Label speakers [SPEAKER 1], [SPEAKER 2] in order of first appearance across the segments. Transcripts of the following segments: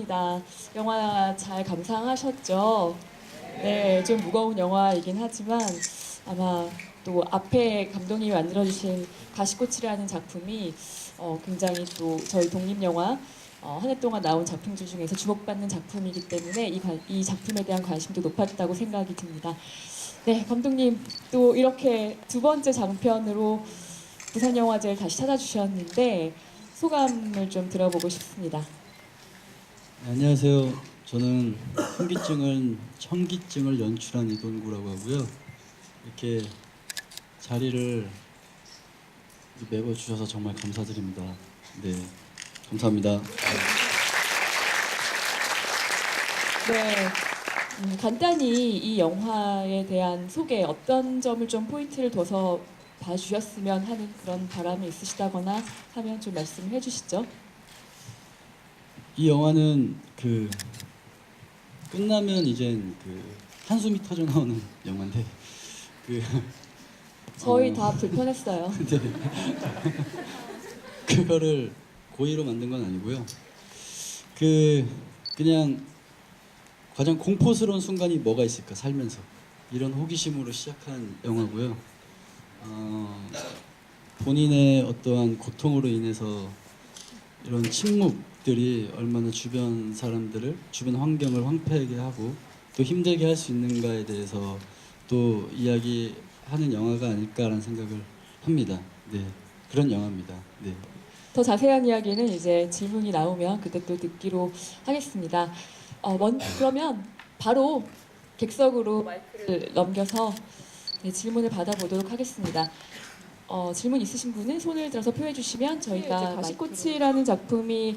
[SPEAKER 1] 입니다. 영화 잘 감상하셨죠? 네, 좀 무거운 영화이긴 하지만 아마 또 앞에 감독님이 만들어주신 가시꽃이라는 작품이 굉장히 또 저희 독립영화 한 해 동안 나온 작품들 중에서 주목받는 작품이기 때문에 이 작품에 대한 관심도 높았다고 생각이 듭니다. 네, 감독님 또 이렇게 두 번째 장편으로 부산영화제를 다시 찾아주셨는데 소감을 좀 들어보고 싶습니다.
[SPEAKER 2] 네, 안녕하세요. 저는 현기증을 연출한 이동구라고 하고요. 이렇게 자리를 매겨 주셔서 정말 감사드립니다. 네, 감사합니다.
[SPEAKER 1] 네, 간단히 이 영화에 대한 소개, 어떤 점을 좀 포인트를 둬서 봐주셨으면 하는 그런 바람이 있으시다거나 하면 좀 말씀해 주시죠.
[SPEAKER 2] 이 영화는 끝나면 이젠 한숨이 터져 나오는 영화인데 그
[SPEAKER 1] 저희
[SPEAKER 2] 어,
[SPEAKER 1] 다 불편했어요.
[SPEAKER 2] 네. 그거를 고의로 만든 건 아니고요. 그냥 가장 공포스러운 순간이 뭐가 있을까 살면서 이런 호기심으로 시작한 영화고요. 본인의 어떠한 고통으로 인해서 이런 침묵들이 얼마나 주변 사람들을, 주변 환경을 황폐하게 하고 또 힘들게 할 수 있는가에 대해서 또 이야기하는 영화가 아닐까라는 생각을 합니다. 네, 그런 영화입니다. 네.
[SPEAKER 1] 더 자세한 이야기는 이제 질문이 나오면 그때 또 듣기로 하겠습니다. 그러면 바로 객석으로 마이크를 넘겨서 네, 질문을 받아보도록 하겠습니다. 질문 있으신 분은 손을 들어서 표해 주시면 저희가 가시꽃이라는 작품이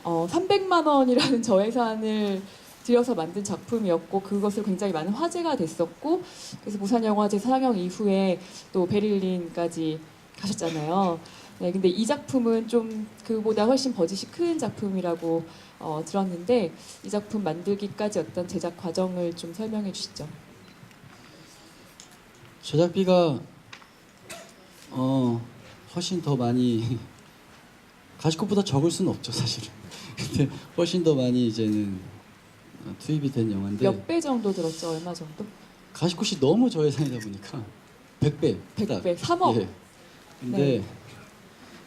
[SPEAKER 1] 300만 원이라는 저예산을 들여서 만든 작품이었고 그것을 굉장히 많은 화제가 됐었고 그래서 부산영화제 상영 이후에 또 베를린까지 가셨잖아요. 네, 근데 이 작품은 좀 그보다 훨씬 버짓이 큰 작품이라고 들었는데 이 작품 만들기까지 어떤 제작 과정을 좀 설명해 주시죠.
[SPEAKER 2] 제작비가 훨씬 더 많이 가시꽃보다 적을 수는 없죠 사실은. 근데 훨씬 더 많이 이제는 투입이 된 영화인데
[SPEAKER 1] 몇 배 정도 들었죠? 얼마 정도?
[SPEAKER 2] 가시꽃이 너무 저예산이다 보니까 100배
[SPEAKER 1] 100배, 3억.
[SPEAKER 2] 예. 근데
[SPEAKER 1] 네.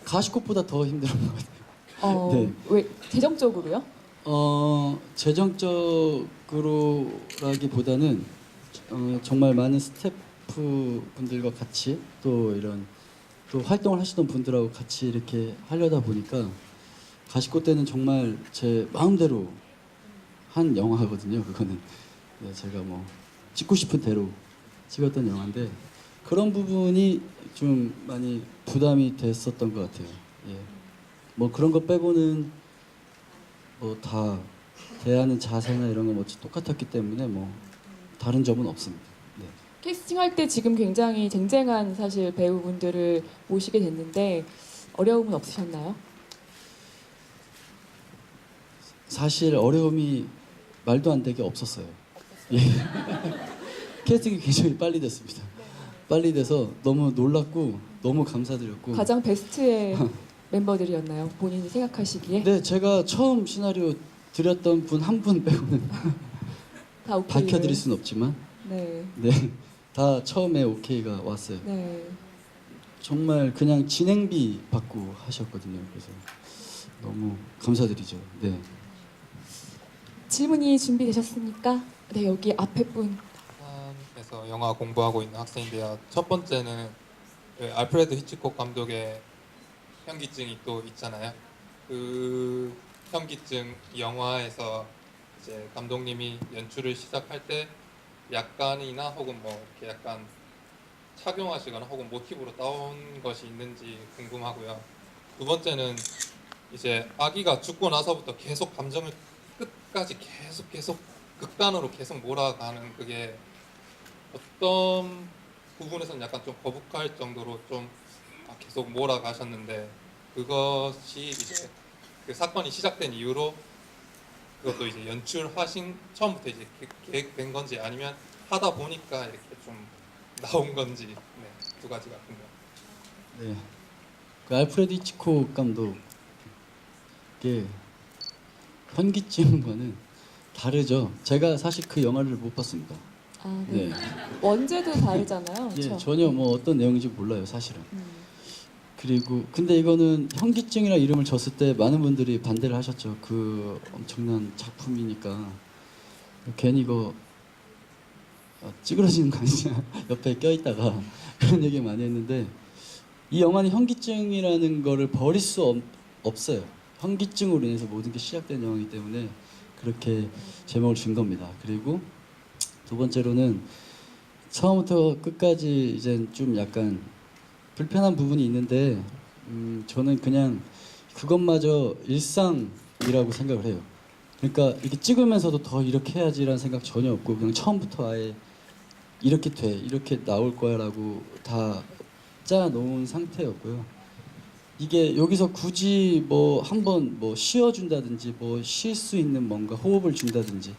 [SPEAKER 2] 가시꽃보다 더 힘들었던 것 같아요. 네.
[SPEAKER 1] 왜 재정적으로요?
[SPEAKER 2] 재정적으로라기보다는 정말 많은 스태프 분들과 같이 또 이런 또 활동을 하시던 분들하고 같이 이렇게 하려다 보니까 가시꽃 때는 정말 제 마음대로 한 영화거든요. 그거는 네, 제가 뭐 찍고 싶은 대로 찍었던 영화인데 그런 부분이 좀 많이 부담이 됐었던 것 같아요. 예. 뭐 그런 거 빼고는 뭐 다 대하는 자세나 이런 거 뭐 똑같았기 때문에 뭐 다른 점은 없습니다. 네.
[SPEAKER 1] 캐스팅할 때 지금 굉장히 쟁쟁한 사실 배우분들을 모시게 됐는데 어려움은 없으셨나요?
[SPEAKER 2] 사실 어려움이 말도 안 되게 없었어요. 예. 캐스팅이 굉장히 빨리 됐습니다. 빨리 돼서 너무 놀랐고 너무 감사드렸고.
[SPEAKER 1] 가장 베스트의 멤버들이었나요? 본인이 생각하시기에?
[SPEAKER 2] 네, 제가 처음 시나리오 드렸던 분 한 분 빼고는
[SPEAKER 1] 다 오케이.
[SPEAKER 2] 밝혀드릴 순 없지만
[SPEAKER 1] 네.
[SPEAKER 2] 네, 다 처음에 오케이가 왔어요.
[SPEAKER 1] 네.
[SPEAKER 2] 정말 그냥 진행비 받고 하셨거든요. 그래서 너무 감사드리죠. 네.
[SPEAKER 1] 질문이 준비되셨습니까? 네, 여기 앞에 분.
[SPEAKER 3] 부산에서 영화 공부하고 있는 학생인데요. 첫 번째는 그 알프레드 히치콕 감독의 현기증이 또 있잖아요. 그 현기증 영화에서 이제 감독님이 연출을 시작할 때 약간이나 혹은 뭐 이렇게 약간 착용하시거나 혹은 모티브로 따온 것이 있는지 궁금하고요. 두 번째는 이제 아기가 죽고 나서부터 계속 감정을 끝까지 계속 극단으로 계속 몰아가는 그게 어떤 부분에서는 약간 좀 거북할 정도로 좀 계속 몰아가셨는데 그것이 이제 그 사건이 시작된 이후로 그것도 이제 연출하신 처음부터 이제 계획된 건지 아니면 하다 보니까 이렇게 좀 나온 건지 네, 두 가지가 궁금합니다.
[SPEAKER 2] 네. 그 알프레드 히치콕 감독의 현기증과는 다르죠. 제가 사실 그 영화를 못 봤습니다.
[SPEAKER 1] 아, 네.
[SPEAKER 2] 네.
[SPEAKER 1] 원제도 다르잖아요.
[SPEAKER 2] 예,
[SPEAKER 1] 그렇죠?
[SPEAKER 2] 전혀 뭐 어떤 내용인지 몰라요, 사실은. 그리고 근데 이거는 현기증이라 이름을 줬을 때 많은 분들이 반대를 하셨죠. 그 엄청난 작품이니까 괜히 이거 찌그러지는 거 아니냐 옆에 껴있다가 그런 얘기 많이 했는데 이 영화는 현기증이라는 거를 버릴 수 없어요. 현기증으로 인해서 모든 게 시작된 영화이기 때문에 그렇게 제목을 준 겁니다. 그리고 두 번째로는 처음부터 끝까지 이제 좀 약간 불편한 부분이 있는데 저는 그냥 그것마저 일상이라고 생각을 해요. 그러니까 이렇게 찍으면서도 더 이렇게 해야지라는 생각 전혀 없고 그냥 처음부터 아예 이렇게 돼 이렇게 나올 거야라고 다 짜놓은 상태였고요. 이게 여기서 굳이 뭐 한번 뭐 쉬어준다든지 뭐 쉴 수 있는 뭔가 호흡을 준다든지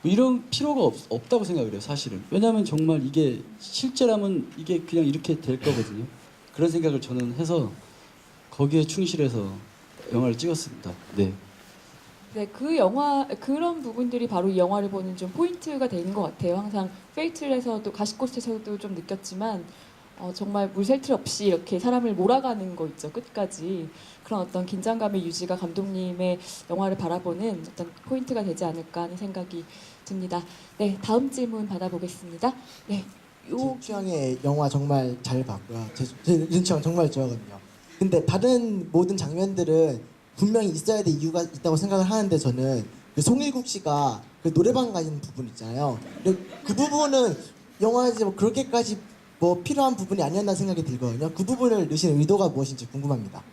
[SPEAKER 2] 뭐 이런 필요가 없다고 생각을 해요, 사실은. 왜냐하면 정말 이게 실제라면 이게 그냥 이렇게 될 거거든요. 그런 생각을 저는 해서 거기에 충실해서 영화를 찍었습니다. 네.
[SPEAKER 1] 네, 그 영화 그런 부분들이 바로 이 영화를 보는 좀 포인트가 되는 것 같아요. 항상 페이틀에서도 가시꽃에서도 좀 느꼈지만 정말 물샐 틈 없이 이렇게 사람을 몰아가는 거 있죠, 끝까지. 그런 어떤 긴장감의 유지가 감독님의 영화를 바라보는 어떤 포인트가 되지 않을까 하는 생각이 듭니다. 네, 다음 질문 받아보겠습니다. 네, 요
[SPEAKER 4] 제 취향의 영화 정말 잘 봤고요. 제 눈치랑 정말 좋아하거든요. 근데 다른 모든 장면들은 분명히 있어야 될 이유가 있다고 생각을 하는데 저는 그 송일국 씨가 그 노래방 가는 부분 있잖아요. 그 부분은 영화에서 뭐 그렇게까지 뭐 필요한 부분이 아니었나 생각이 들거든요. 그 부분을 넣으신 의도가 무엇인지 궁금합니다.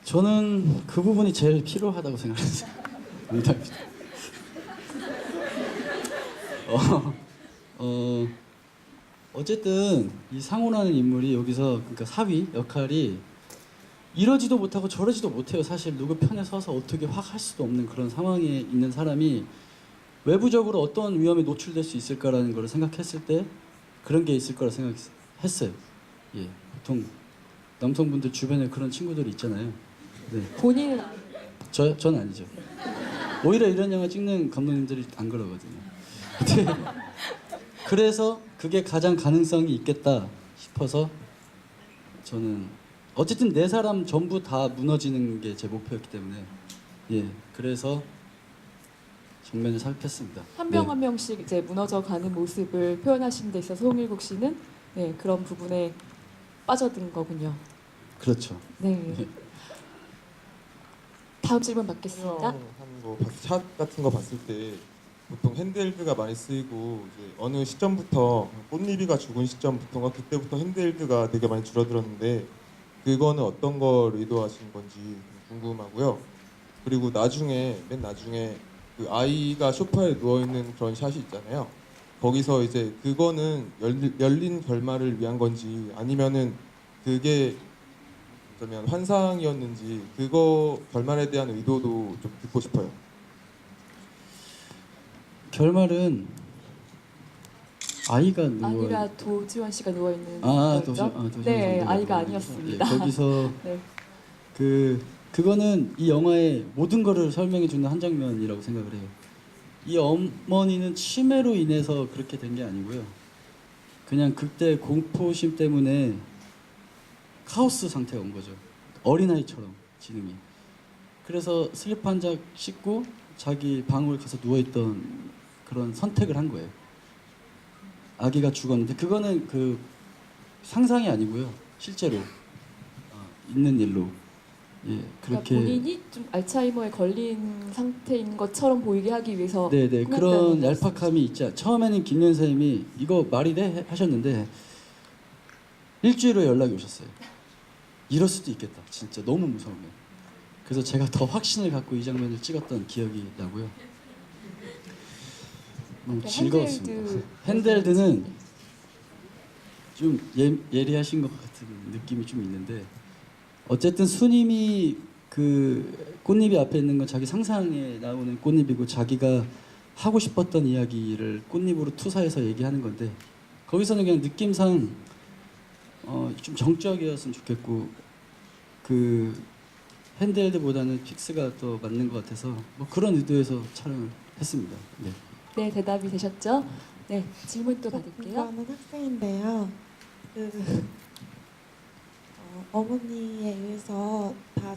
[SPEAKER 2] 저는 그 부분이 제일 필요하다고 생각했어요. 농담입니다. 어쨌든 이 상호라는 인물이 여기서 그러니까 사위 역할이 이러지도 못하고 저러지도 못해요. 사실 누구 편에 서서 어떻게 확 할 수도 없는 그런 상황에 있는 사람이 외부적으로 어떤 위험에 노출될 수 있을까라는 걸 생각했을 때 그런 게 있을 거라 생각했어요. 예, 보통 남성분들 주변에 그런 친구들이 있잖아요. 네,
[SPEAKER 1] 본인은
[SPEAKER 2] 전 아니죠. 오히려 이런 영화 찍는 감독님들이 안 그러거든요. 근데 그래서 그게 가장 가능성이 있겠다 싶어서 저는 어쨌든 네 사람 전부 다 무너지는 게 제 목표였기 때문에 예 그래서 정면을 살폈습니다.
[SPEAKER 1] 한 명
[SPEAKER 2] 네.
[SPEAKER 1] 한 명씩 이제 무너져 가는 모습을 표현하신 데 있어서 송일국 씨는 네, 그런 부분에 빠져든 거군요.
[SPEAKER 2] 그렇죠.
[SPEAKER 1] 네.
[SPEAKER 2] 네.
[SPEAKER 1] 다음 질문 받겠습니다.
[SPEAKER 5] 한뭐샷 같은 거 봤을 때 보통 핸드헬드가 많이 쓰이고 이제 어느 시점부터 꽃잎이가 죽은 시점부터가 그때부터 핸드헬드가 되게 많이 줄어들었는데 그거는 어떤 걸 의도하신 건지 궁금하고요. 그리고 나중에 맨 나중에 그 아이가 소파에 누워 있는 그런 샷이 있잖아요. 거기서 이제 그거는 열린 결말을 위한 건지 아니면은 그게 어쩌면 환상이었는지 그거 결말에 대한 의도도 좀 듣고 싶어요.
[SPEAKER 2] 결말은 아이가 누워
[SPEAKER 1] 아니라 도지원 씨가 누워 있는
[SPEAKER 2] 도시
[SPEAKER 1] 네,
[SPEAKER 2] 선생님.
[SPEAKER 1] 아이가
[SPEAKER 2] 예,
[SPEAKER 1] 아니었습니다.
[SPEAKER 2] 거기서
[SPEAKER 1] 네.
[SPEAKER 2] 그거는 이 영화의 모든 거를 설명해 주는 한 장면이라고 생각을 해요. 이 어머니는 치매로 인해서 그렇게 된 게 아니고요. 그냥 그때 공포심 때문에 카오스 상태가 온 거죠. 어린아이처럼 지능이. 그래서 슬리퍼 한 장 씻고 자기 방으로 가서 누워있던 그런 선택을 한 거예요. 아기가 죽었는데 그거는 그 상상이 아니고요. 실제로 있는 일로 예
[SPEAKER 1] 그러니까
[SPEAKER 2] 그렇게
[SPEAKER 1] 본인이 좀 알츠하이머에 걸린 상태인 것처럼 보이게 하기 위해서
[SPEAKER 2] 네네
[SPEAKER 1] 꾸몄다는
[SPEAKER 2] 그런
[SPEAKER 1] 말씀이시죠?
[SPEAKER 2] 얄팍함이 있지 처음에는 김연 선생님이 이거 말이 돼 하셨는데 일주일 후에 연락이 오셨어요. 이럴 수도 있겠다. 진짜 너무 무서우면. 그래서 제가 더 확신을 갖고 이 장면을 찍었던 기억이 나고요. 너무
[SPEAKER 1] 네,
[SPEAKER 2] 즐거웠습니다. 핸드헬드는 좀 예리하신 것 같은 느낌이 좀 있는데 어쨌든 수님이 그 꽃잎이 앞에 있는 건 자기 상상에 나오는 꽃잎이고 자기가 하고 싶었던 이야기를 꽃잎으로 투사해서 얘기하는 건데 거기서는 그냥 느낌상 좀 정적이었으면 좋겠고 그 핸드헬드보다는 픽스가 더 맞는 것 같아서 뭐 그런 의도에서 촬영을 했습니다. 네.
[SPEAKER 1] 네, 대답이 되셨죠? 네, 질문 또 받을게요.
[SPEAKER 6] 공부하는 학생인데요. 어머니에 의해서 다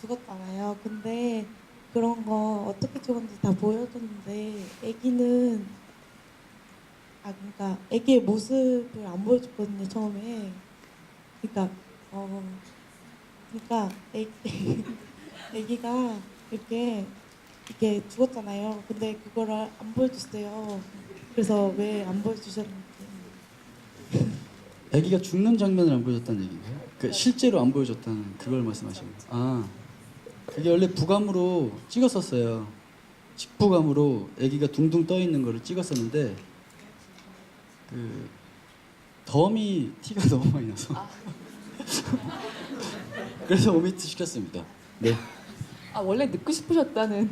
[SPEAKER 6] 죽었잖아요. 근데 그런 거 어떻게 죽었는지 다 보여줬는데 아기는 그러니까 아기의 모습을 안 보여줬거든요 처음에. 그러니까 아기가 이렇게 죽었잖아요. 근데 그거를 안 보여줬어요. 그래서 왜 안 보여주셨는지.
[SPEAKER 2] 아기가 죽는 장면을 안 보여줬다는 얘기인가요? 그 실제로 안 보여줬다는 그걸 말씀하시는 거예요. 아, 그게 원래 부감으로 찍었었어요. 직부감으로 아기가 둥둥 떠 있는 거를 찍었었는데 그 덤이 티가 너무 많이 나서 그래서 오미트 시켰습니다. 네,
[SPEAKER 1] 아, 원래 넣고 싶으셨다는.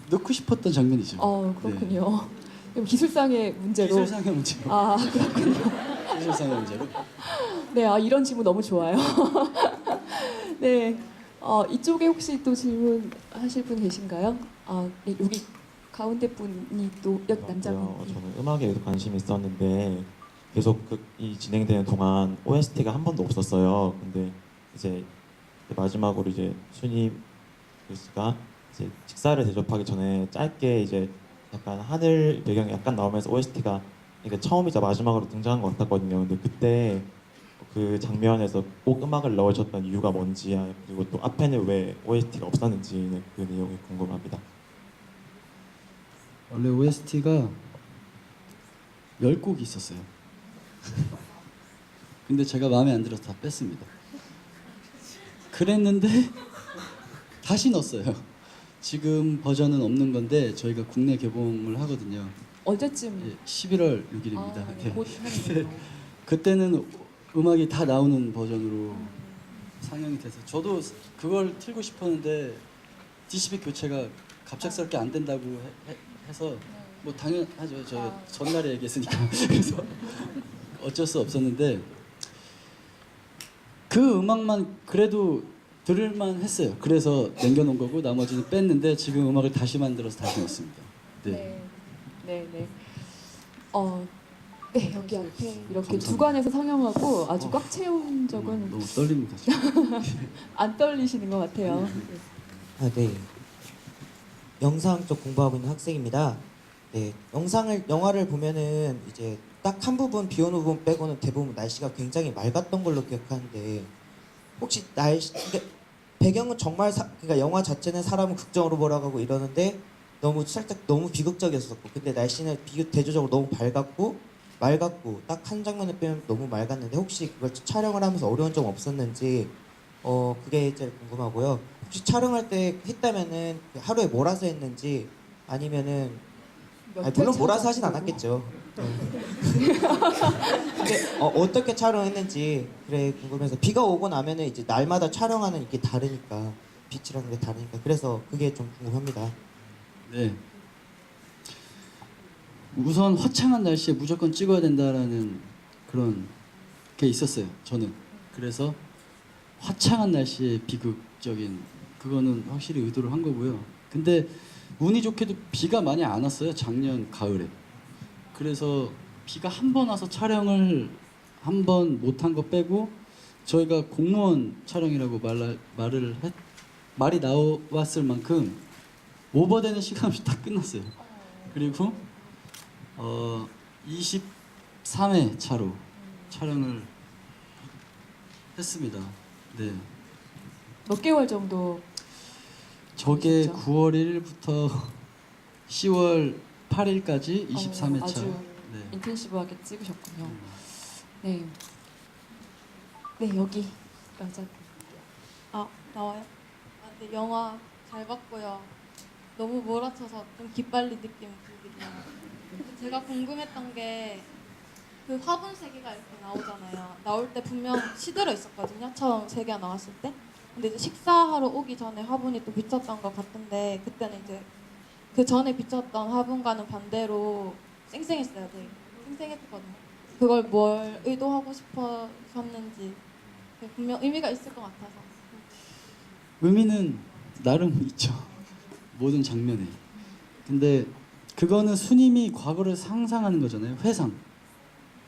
[SPEAKER 2] 넣고 싶었던 장면이죠.
[SPEAKER 1] 그렇군요. 그럼 기술상의 문제로.
[SPEAKER 2] 기술상의 문제로.
[SPEAKER 1] 아, 그렇군요.
[SPEAKER 2] 기술상의 문제로.
[SPEAKER 1] 네, 이런 질문 너무 좋아요. 네, 이쪽에 혹시 또 질문하실 분 계신가요? 네, 여기 가운데 분이 또 여기 남자분.
[SPEAKER 7] 저는 음악에 관심이 있었는데 계속 이 진행되는 동안 OST가 한 번도 없었어요. 근데 이제 마지막으로 이제 순이 교수가 이제 식사를 대접하기 전에 짧게 이제 약간 하늘 배경이 약간 나오면서 OST가 이게 처음이자 마지막으로 등장한 것 같았거든요. 근데 그때 그 장면에서 꼭 음악을 넣으셨던 이유가 뭔지, 그리고 또 앞에는 왜 OST가 없었는지는 그 내용이 궁금합니다.
[SPEAKER 2] 원래 OST가 10곡이 있었어요. 근데 제가 마음에 안 들어서 다 뺐습니다. 그랬는데 다시 넣었어요. 지금 버전은 없는 건데 저희가 국내 개봉을 하거든요.
[SPEAKER 1] 언제쯤?
[SPEAKER 2] 예, 11월 6일입니다.
[SPEAKER 1] 네, 곧
[SPEAKER 2] 네.
[SPEAKER 1] 하네요.
[SPEAKER 2] 그때는 음악이 다 나오는 버전으로 상영이 돼서 저도 그걸 틀고 싶었는데 DCP 교체가 갑작스럽게 안 된다고 해서 뭐 당연하죠. 저 전날에 얘기했으니까. 그래서 어쩔 수 없었는데 그 음악만 그래도 들을만 했어요. 그래서 남겨놓은 거고 나머지는 뺐는데 지금 음악을 다시 만들어서 다시 넣었습니다. 네.
[SPEAKER 1] 네, 네. 네, 여기 앞에 이렇게
[SPEAKER 2] 감사합니다.
[SPEAKER 1] 주관에서 상영하고 아주 꽉 채운 적은
[SPEAKER 2] 너무 떨립니다. 지금.
[SPEAKER 1] 안 떨리시는 것 같아요.
[SPEAKER 8] 네. 영상 쪽 공부하고 있는 학생입니다. 네, 영화를 보면은 이제 딱 한 부분 비 오는 부분 빼고는 대부분 날씨가 굉장히 맑았던 걸로 기억하는데 혹시 배경은 정말 그러니까 영화 자체는 사람을 극적으로 몰아가고 이러는데 너무 비극적이었었고 근데 날씨는 대조적으로 너무 맑았고 딱 한 장면을 빼면 너무 맑았는데 혹시 그걸 촬영을 하면서 어려운 점 없었는지 그게 제일 궁금하고요. 혹시 촬영할 때 했다면은 하루에 몰아서 했는지 아니면은 물론 몰아서 하진 않았겠죠. 근데 어떻게 촬영했는지 그래 궁금해서 비가 오고 나면은 이제 날마다 촬영하는 이게 다르니까 빛이라는 게 다르니까 그래서 그게 좀 궁금합니다.
[SPEAKER 2] 네. 우선 화창한 날씨에 무조건 찍어야 된다라는 그런 게 있었어요. 저는 그래서 화창한 날씨에 비극적인 그거는 확실히 의도를 한 거고요. 근데 운이 좋게도 비가 많이 안 왔어요. 작년 가을에. 그래서 비가 한 번 와서 촬영을 한 번 못한 거 빼고 저희가 공무원 촬영이라고 말이 나왔을 만큼 오버되는 시간 없이 다 끝났어요. 그리고 23회 차로 촬영을 했습니다. 네.
[SPEAKER 1] 몇 개월 정도?
[SPEAKER 2] 저게
[SPEAKER 1] 그러셨죠?
[SPEAKER 2] 9월 1일부터 10월 8일까지 23회 차.
[SPEAKER 1] 아주
[SPEAKER 2] 네.
[SPEAKER 1] 인텐시브하게 찍으셨군요. 네. 네, 여기 여자.
[SPEAKER 6] 나와요? 네, 영화 잘 봤고요. 너무 몰아쳐서 좀 기빨리 느낌 들긴 해요. 근데 제가 궁금했던 게 그 화분 세 개가 이렇게 나오잖아요. 나올 때 분명 시들어 있었거든요. 처음 세 개가 나왔을 때. 근데 이제 식사하러 오기 전에 화분이 또 비쳤던 것 같은데 그때는 이제 그 전에 비쳤던 화분과는 반대로 쌩쌩했어요. 되게 쌩쌩했거든요. 그걸 뭘 의도하고 싶으셨는지 분명 의미가 있을 것 같아서.
[SPEAKER 2] 의미는 나름 있죠. 모든 장면에. 근데 그거는 수님이 과거를 상상하는 거잖아요. 회상.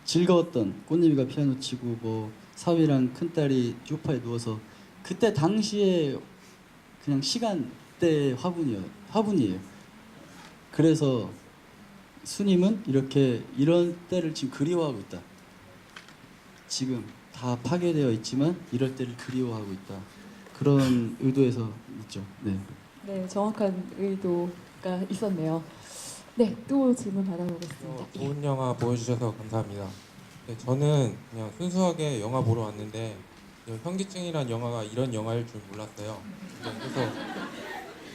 [SPEAKER 2] 즐거웠던 꽃님이가 피아노 치고 뭐 사위랑 큰딸이 소파에 누워서 그때 당시에 그냥 시간대 화분이에요. 그래서 수님은 이렇게 이런 때를 지금 그리워하고 있다. 지금 다 파괴되어 있지만 이럴 때를 그리워하고 있다. 그런 의도에서 있죠. 네.
[SPEAKER 1] 네, 정확한 의도가 있었네요. 네, 또 질문 받아보겠습니다.
[SPEAKER 9] 좋은 영화 보여주셔서 감사합니다. 네, 저는 그냥 순수하게 영화 보러 왔는데 현기증이란 영화가 이런 영화일 줄 몰랐어요. 네, 그래서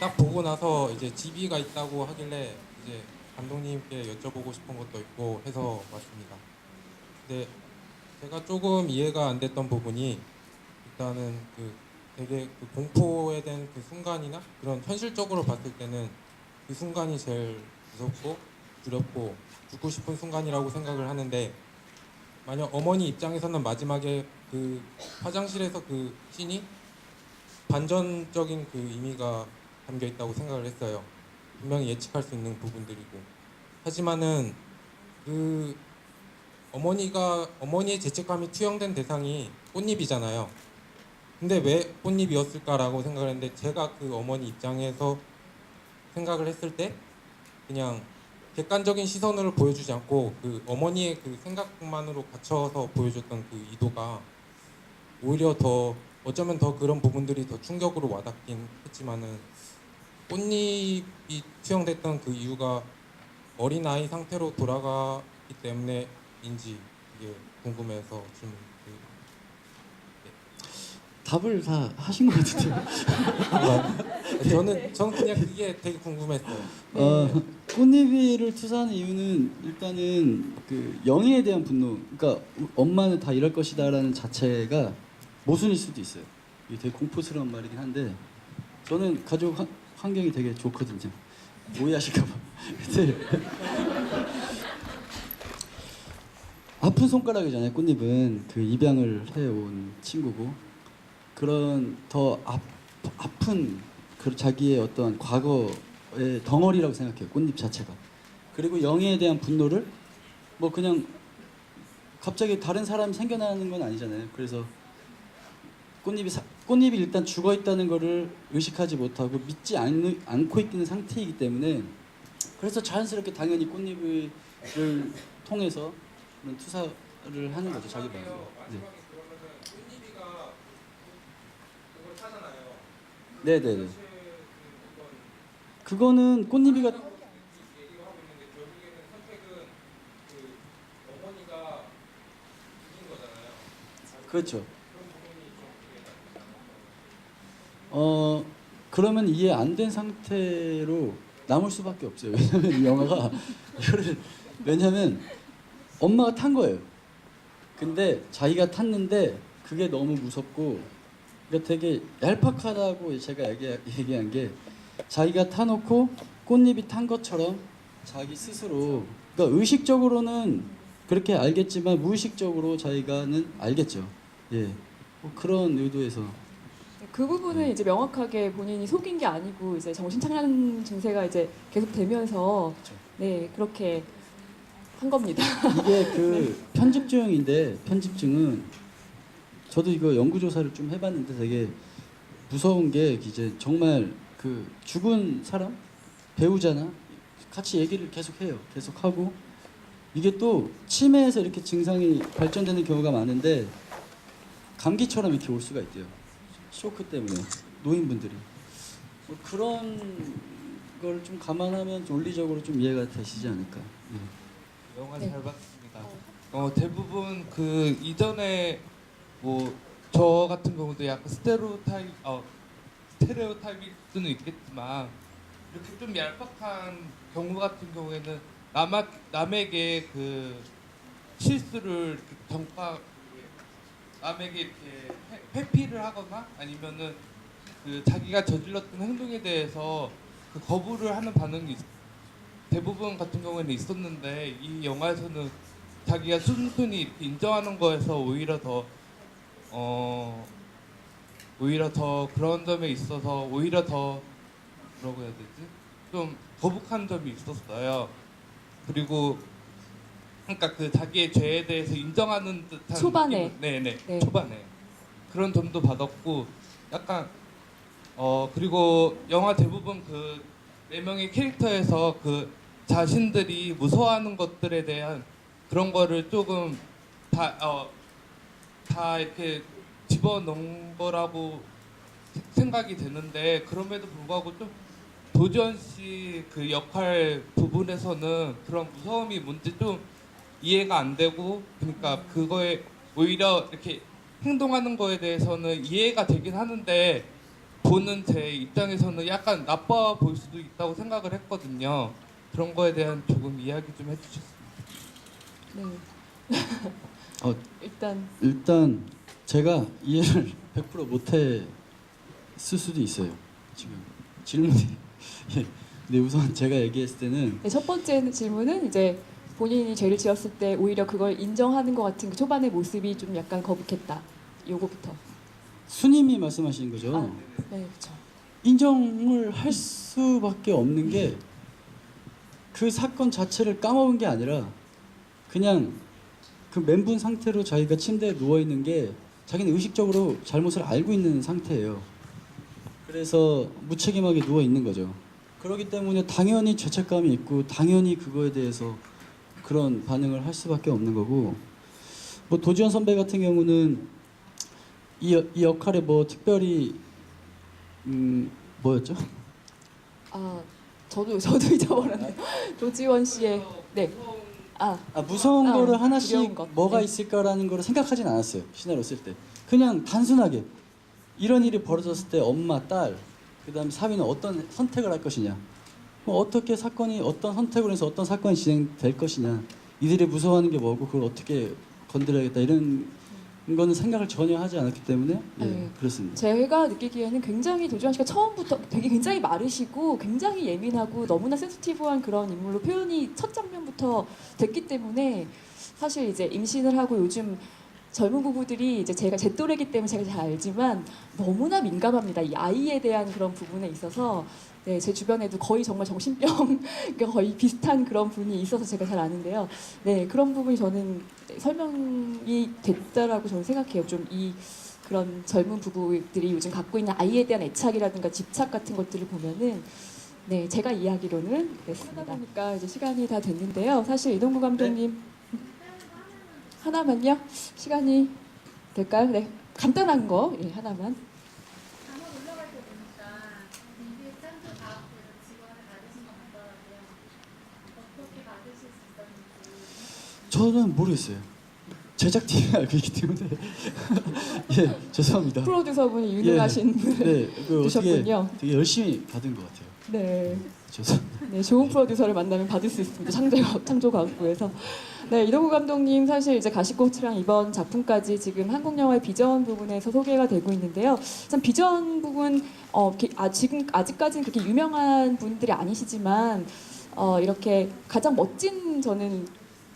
[SPEAKER 9] 딱 보고 나서 이제 GB가 있다고 하길래 이제 감독님께 여쭤보고 싶은 것도 있고 해서 왔습니다. 근데 제가 조금 이해가 안 됐던 부분이 일단은 그 되게 그 공포에 대한 그 순간이나 그런 현실적으로 봤을 때는 그 순간이 제일 무섭고 두렵고 죽고 싶은 순간이라고 생각을 하는데 만약 어머니 입장에서는 마지막에 그 화장실에서 그 씬이 반전적인 그 의미가 담겨 있다고 생각을 했어요. 분명히 예측할 수 있는 부분들이고 하지만은 그 어머니의 죄책감이 투영된 대상이 꽃잎이잖아요. 근데 왜 꽃잎이었을까라고 생각을 했는데 제가 그 어머니 입장에서 생각을 했을 때 그냥 객관적인 시선으로 보여주지 않고 그 어머니의 그 생각만으로 갇혀서 보여줬던 그 이도가 오히려 더 어쩌면 더 그런 부분들이 더 충격으로 와닿긴 했지만은 꽃잎이 투영됐던 그 이유가 어린아이 상태로 돌아가기 때문에인지 이게 궁금해서 질문
[SPEAKER 2] 답을 다 하신 것 같은데요.
[SPEAKER 9] 저는 그냥 그게 되게 궁금했어요.
[SPEAKER 2] 꽃잎이를 투사하는 이유는 일단은 그 영희에 대한 분노. 그러니까 엄마는 다 이럴 것이다라는 자체가 모순일 수도 있어요. 이게 되게 공포스러운 말이긴 한데 저는 가족 환경이 되게 좋거든요. 오해하실까봐. 근데 아픈 손가락이잖아요. 꽃잎은 그 입양을 해온 친구고 그런 더 아픈 그 자기의 어떤 과거의 덩어리라고 생각해요. 꽃잎 자체가. 그리고 영희에 대한 분노를 뭐 그냥 갑자기 다른 사람이 생겨나는 건 아니잖아요. 그래서 꽃잎이 일단 죽어 있다는 거를 의식하지 못하고 믿지 않고 있는 상태이기 때문에 그래서 자연스럽게 당연히 꽃잎을 통해서 그런 투사를 하는 거죠. 자기 마음으로. 네. 네네네. 그거는 꽃잎이가 그렇죠. 그러면 이해 안 된 상태로 남을 수밖에 없어요. 왜냐면 이 영화가 왜냐면 엄마가 탄 거예요. 근데 자기가 탔는데 그게 너무 무섭고 그러니까 되게 얄팍하다고 제가 얘기한 게 자기가 타놓고 꽃잎이 탄 것처럼 자기 스스로 그러니까 의식적으로는 그렇게 알겠지만 무의식적으로 자기가는 알겠죠. 예, 뭐 그런 의도에서
[SPEAKER 1] 그 부분은 이제 명확하게 본인이 속인 게 아니고 이제 정신착란 증세가 이제 계속 되면서 네 그렇게 한 겁니다.
[SPEAKER 2] 이게 그 편집증인데 편집증은 저도 이거 연구조사를 좀 해봤는데 되게 무서운 게 이제 정말 그 죽은 사람 배우잖아 같이 얘기를 계속해요. 계속하고 이게 또 치매에서 이렇게 증상이 발전되는 경우가 많은데 감기처럼 이렇게 올 수가 있대요. 쇼크 때문에 노인분들이 뭐 그런 걸 좀 감안하면 논리적으로 좀 이해가 되시지 않을까.
[SPEAKER 10] 영화
[SPEAKER 1] 네.
[SPEAKER 10] 잘 봤습니다. 대부분 그 이전에 뭐 저 같은 경우도 약간 스테레오타입일 수는 있겠지만 이렇게 좀 얄팍한 경우 같은 경우에는 남에게 그 실수를 이렇게 남에게 이렇게 회피를 하거나 아니면은 그 자기가 저질렀던 행동에 대해서 그 거부를 하는 반응이 대부분 같은 경우에는 있었는데 이 영화에서는 자기가 순순히 이렇게 인정하는 거에서 오히려 더 오히려 더 그런 점에 있어서 오히려 더 뭐라고 해야 되지? 좀 거북한 점이 있었어요. 그리고 그러니까 그 자기의 죄에 대해서 인정하는 듯한
[SPEAKER 1] 초반에.
[SPEAKER 10] 네네
[SPEAKER 1] 네.
[SPEAKER 10] 초반에 그런 점도 받았고 약간 그리고 영화 대부분 그 네 명의 캐릭터에서 그 자신들이 무서워하는 것들에 대한 그런 거를 조금 다 이렇게 집어넣은 거라고 생각이 되는데 그럼에도 불구하고 좀 도지원 씨 그 역할 부분에서는 그런 무서움이 뭔지 좀 이해가 안 되고 그러니까 그거에 오히려 이렇게 행동하는 거에 대해서는 이해가 되긴 하는데 보는 제 입장에서는 약간 나빠 보일 수도 있다고 생각을 했거든요. 그런 거에 대한 조금 이야기 좀 해주셨으면
[SPEAKER 1] 네.
[SPEAKER 2] 어,
[SPEAKER 1] 일단
[SPEAKER 2] 제가 이해를 100% 못했을 수도 있어요. 지금 질문이. 예. 근데 우선 제가 얘기했을 때는
[SPEAKER 1] 네, 첫 번째 질문은 이제 본인이 죄를 지었을 때 오히려 그걸 인정하는 것 같은 그 초반의 모습이 좀 약간 거북했다. 요거부터.
[SPEAKER 2] 수님이 말씀하시는 거죠.
[SPEAKER 1] 네, 그렇죠.
[SPEAKER 2] 인정을 할 수밖에 없는 게 그 사건 자체를 까먹은 게 아니라 그냥 그 멘붕 상태로 자기가 침대에 누워 있는 게 자기는 의식적으로 잘못을 알고 있는 상태예요. 그래서 무책임하게 누워 있는 거죠. 그렇기 때문에 당연히 죄책감이 있고 당연히 그거에 대해서 그런 반응을 할 수밖에 없는 거고, 뭐 도지현 선배 같은 경우는 이 역할에 뭐 특별히 뭐였죠?
[SPEAKER 1] 아, 저도 잊어버렸네요. 도지원 씨의 네.
[SPEAKER 2] 무서운
[SPEAKER 1] 아,
[SPEAKER 2] 거를
[SPEAKER 1] 두려운
[SPEAKER 2] 하나씩
[SPEAKER 1] 것.
[SPEAKER 2] 뭐가
[SPEAKER 1] 네.
[SPEAKER 2] 있을까라는 거를 생각하진 않았어요. 시나리오 쓸 때. 그냥 단순하게 이런 일이 벌어졌을 때 엄마, 딸, 그다음에 사위는 어떤 선택을 할 것이냐, 뭐 어떻게 사건이 어떤 선택을 해서 어떤 사건이 진행될 것이냐, 이들이 무서워하는 게 뭐고 그걸 어떻게 건드려야겠다, 이런 거는 생각을 전혀 하지 않았기 때문에
[SPEAKER 1] 네.
[SPEAKER 2] 그렇습니다.
[SPEAKER 1] 제가 느끼기에는 굉장히 도지원 씨가 처음부터 되게 굉장히 마르시고 굉장히 예민하고 너무나 센시티브한 그런 인물로 표현이 첫 장면부터 됐기 때문에 사실 이제 임신을 하고 요즘 젊은 부부들이 이제 제가 제 또래이기 때문에 제가 잘 알지만 너무나 민감합니다. 이 아이에 대한 그런 부분에 있어서 네, 제 주변에도 거의 정말 정신병 거의 비슷한 그런 분이 있어서 제가 잘 아는데요. 네, 그런 부분이 저는 설명이 됐다라고 저는 생각해요. 좀 이 그런 젊은 부부들이 요즘 갖고 있는 아이에 대한 애착이라든가 집착 같은 것들을 보면은 네, 제가 이야기로는 그랬습니다. 그러니까 이제 시간이 다 됐는데요. 사실 이동구 감독님 하나만요. 시간이 될까요? 네, 간단한 거 하나만.
[SPEAKER 11] 단어 올라갈 때 보니까 리뷰 짠도 과학부에서 지원을 받으신 것 같더라고요. 어떻게 받으실 수 있었는지.
[SPEAKER 2] 저는 모르겠어요. 제작팀이 알고 있기 때문에 예, 죄송합니다.
[SPEAKER 1] 프로듀서분이 유능하신 분을
[SPEAKER 2] 네, 그 어떻게
[SPEAKER 1] 두셨군요.
[SPEAKER 2] 되게 열심히 받은 것 같아요.
[SPEAKER 1] 네.
[SPEAKER 2] 죄송합니다.
[SPEAKER 1] 네, 좋은 프로듀서를 만나면 받을 수 있습니다. 창조과학부에서. 네, 이동구 감독님 사실 이제 가시꽃이랑 이번 작품까지 지금 한국 영화의 비전 부분에서 소개가 되고 있는데요. 참 비전 부분 지금 아직까지는 그렇게 유명한 분들이 아니시지만 이렇게 가장 멋진 저는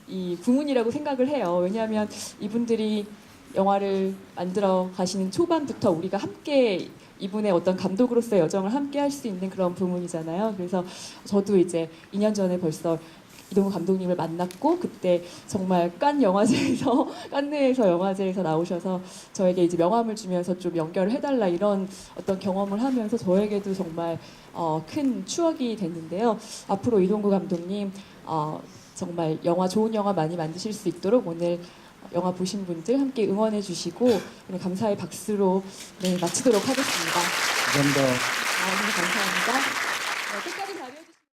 [SPEAKER 1] 이 부문이라고 생각을 해요. 왜냐하면 이분들이 영화를 만들어 가시는 초반부터 우리가 함께 이분의 어떤 감독으로서의 여정을 함께 할 수 있는 그런 부문이잖아요. 그래서 저도 이제 2년 전에 벌써 이동구 감독님을 만났고 그때 정말 깐느에서 영화제에서 나오셔서 저에게 이제 명함을 주면서 좀 연결을 해달라 이런 어떤 경험을 하면서 저에게도 정말 큰 추억이 됐는데요. 앞으로 이동구 감독님 정말 좋은 영화 많이 만드실 수 있도록 오늘 영화 보신 분들 함께 응원해 주시고 오늘 감사의 박수로 마치도록 하겠습니다.
[SPEAKER 2] 감사합니다.
[SPEAKER 1] 오늘 감사합니다. 끝까지 자리해 주세요.